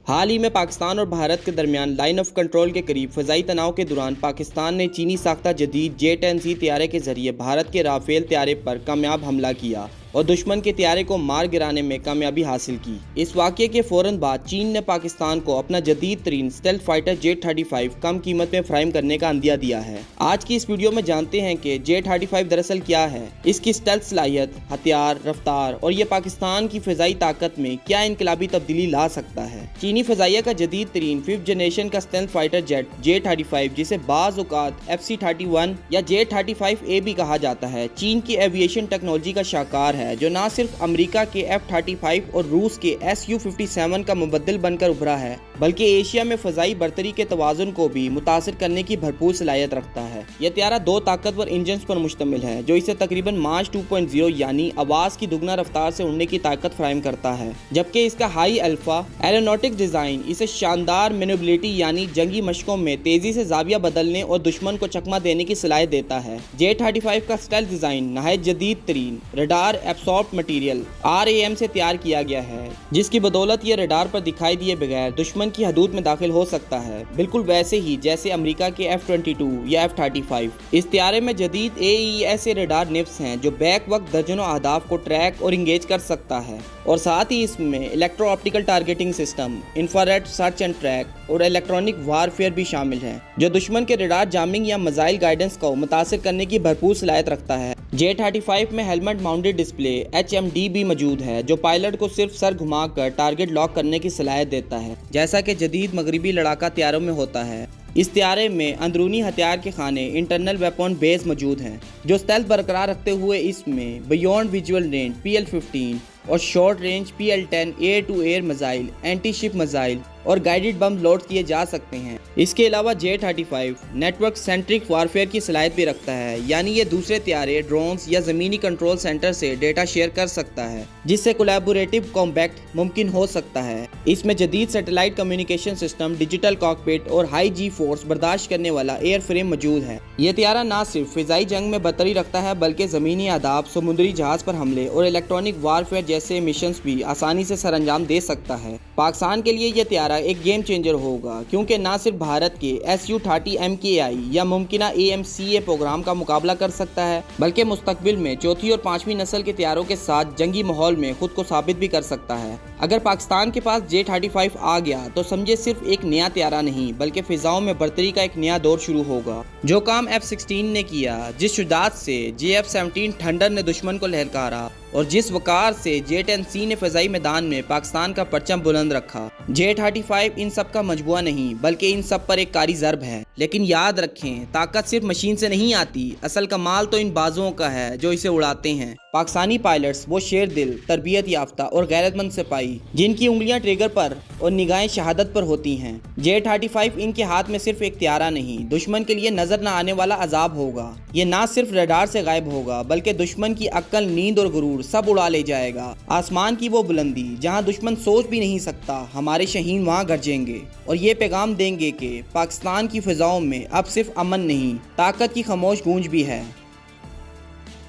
حال ہی میں پاکستان اور بھارت کے درمیان لائن آف کنٹرول کے قریب فضائی تناؤ کے دوران پاکستان نے چینی ساختہ جدید J-10C طیارے کے ذریعے بھارت کے رافیل طیارے پر کامیاب حملہ کیا اور دشمن کے طیارے کو مار گرانے میں کامیابی حاصل کی۔ اس واقعے کے فوراً بعد چین نے پاکستان کو اپنا جدید ترین اسٹیلتھ فائٹر J-35 کم قیمت میں فراہم کرنے کا عندیہ دیا ہے۔ آج کی اس ویڈیو میں جانتے ہیں کہ J-35 دراصل کیا ہے، اس کی اسٹیلتھ صلاحیت، ہتھیار، رفتار اور یہ پاکستان کی فضائی طاقت میں کیا انقلابی تبدیلی لا سکتا ہے۔ چینی فضائیہ کا جدید ترین 5th جنریشن کا اسٹیلتھ فائٹر جیٹ J-35، جسے بعض اوقات FC-31 یا J-35A بھی کہا جاتا ہے، چین کی ایویشن ٹیکنالوجی کا شاہکار ہے، جو نہ صرف امریکہ کے F-35 اور روس کے Su-57 کا مبدل بن کر ابھرا ہے، بلکہ ایشیا میں فضائی برتری کے توازن کو بھی متاثر کرنے کی بھرپور صلاحیت رکھتا ہے۔ یہ طیارہ 2 طاقتور انجنز پر مشتمل ہے، جو اسے تقریباً ماچ 2.0 یعنی آواز کی دگنا رفتار سے اڑنے کی طاقت فراہم کرتا ہے، جبکہ اس کا ہائی الفا ایرونوٹک ڈیزائن اسے شاندار مینوبلٹی یعنی جنگی مشقوں میں تیزی سے زاویہ بدلنے اور دشمن کو چکما دینے کی صلاحیت دیتا ہے۔ J-35 کا اسٹیلتھ ڈیزائن نہایت جدید ترین ریڈار ایبساربڈ مٹیریل RAM سے تیار کیا گیا ہے، جس کی بدولت یہ ریڈار پر دکھائی دیے بغیر دشمن کی حدود میں داخل ہو سکتا ہے، بالکل ویسے ہی جیسے امریکہ کے F-22 یا F-35۔ اس طیارے میں جدید AESA ریڈار نفس ہیں، جو بیک وقت درجنوں اہداف کو ٹریک اور انگیج کر سکتا ہے، اور ساتھ ہی اس میں electro optical targeting system, infrared search and track اور الیکٹرانک وارفیئر بھی شامل ہیں، جو دشمن کے ریڈار جامنگ یا میزائل گائیڈنس کو متاثر کرنے کی بھرپور صلاحیت رکھتا ہے۔ J-35 میں ہیلمٹ ماؤنٹڈ ڈسپلے HMD بھی موجود ہے، جو پائلٹ کو صرف سر گھما کر ٹارگٹ لاک کرنے کی صلاحیت دیتا ہے، جیسا کہ جدید مغربی لڑاکا طیاروں میں ہوتا ہے۔ اس طیارے میں اندرونی ہتھیار کے خانے انٹرنل ویپن بیس موجود ہیں، جو اسٹیلتھ برقرار رکھتے ہوئے اس میں بیونڈ ویژول رینج PL-15 اور short range PL-10 air to air missile, anti ship missile اور گائیڈڈ بم لوڈ کیے جا سکتے ہیں۔ اس کے علاوہ J-35 net work centric warfare کی صلاحیت بھی رکھتا ہے، یعنی یہ دوسرے طیارے، ڈرونز یا زمینی کنٹرول سینٹر سے ڈیٹا شیئر کر سکتا ہے، جس سے کولیبوریٹو کمبیٹ ممکن ہو سکتا ہے۔ اس میں جدید satellite communication system, digital cockpit اور ہائی جی فورس برداشت کرنے والا ایئر فریم موجود ہے۔ یہ طیارہ نہ صرف فضائی جنگ میں برتری رکھتا ہے، بلکہ زمینی اہداف، سمندری جہاز پر حملے اور الیکٹرانک وارفیئر جیسے مشنز بھی آسانی سے سر انجام دے سکتا ہے۔ پاکستان کے لیے یہ طیارہ ایک گیم چینجر ہوگا، کیونکہ نہ صرف بھارت کے Su-30 MKI یا ممکنہ AMCA پروگرام کا مقابلہ کر سکتا ہے، بلکہ مستقبل میں چوتھی اور 5ویں نسل کے طیاروں کے ساتھ جنگی ماحول میں خود کو ثابت بھی کر سکتا ہے۔ اگر پاکستان کے پاس J-35 آ گیا تو سمجھے صرف ایک نیا طیارہ نہیں، بلکہ فضاؤں میں برتری کا ایک نیا دور شروع ہوگا۔ جو کام F-16 نے کیا، جس شجاعت سے JF-17 تھنڈر نے دشمن کو للکارا اور جس وقار سے J-10C نے فضائی میدان میں پاکستان کا پرچم بلند رکھا، J-35 ان سب کا مجموعہ نہیں، بلکہ ان سب پر ایک کاری ضرب ہے۔ لیکن یاد رکھیں، طاقت صرف مشین سے نہیں آتی، اصل کمال تو ان بازوؤں کا ہے جو اسے اڑاتے ہیں۔ پاکستانی پائلٹس وہ شیر دل، تربیت یافتہ اور غیرت مند سپاہی، جن کی انگلیاں ٹریگر پر اور نگاہیں شہادت پر ہوتی ہیں۔ J-35 ان کے ہاتھ میں صرف ایک طیارہ نہیں، دشمن کے لیے نظر نہ آنے والا عذاب ہوگا۔ یہ نہ صرف ریڈار سے غائب ہوگا، بلکہ دشمن کی عقل، نیند اور غرور سب اڑا لے جائے گا۔ آسمان کی وہ بلندی جہاں دشمن سوچ بھی نہیں سکتا، ہمارے شاہین وہاں گرجیں گے اور یہ پیغام دیں گے کہ پاکستان کی فضاؤں میں اب صرف امن نہیں، طاقت کی خاموش گونج بھی ہے۔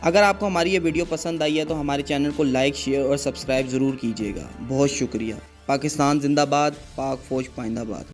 اگر آپ کو ہماری یہ ویڈیو پسند آئی ہے تو ہمارے چینل کو لائک، شیئر اور سبسکرائب ضرور کیجیے گا۔ بہت شکریہ۔ پاکستان زندہ باد، پاک فوج پائندہ باد۔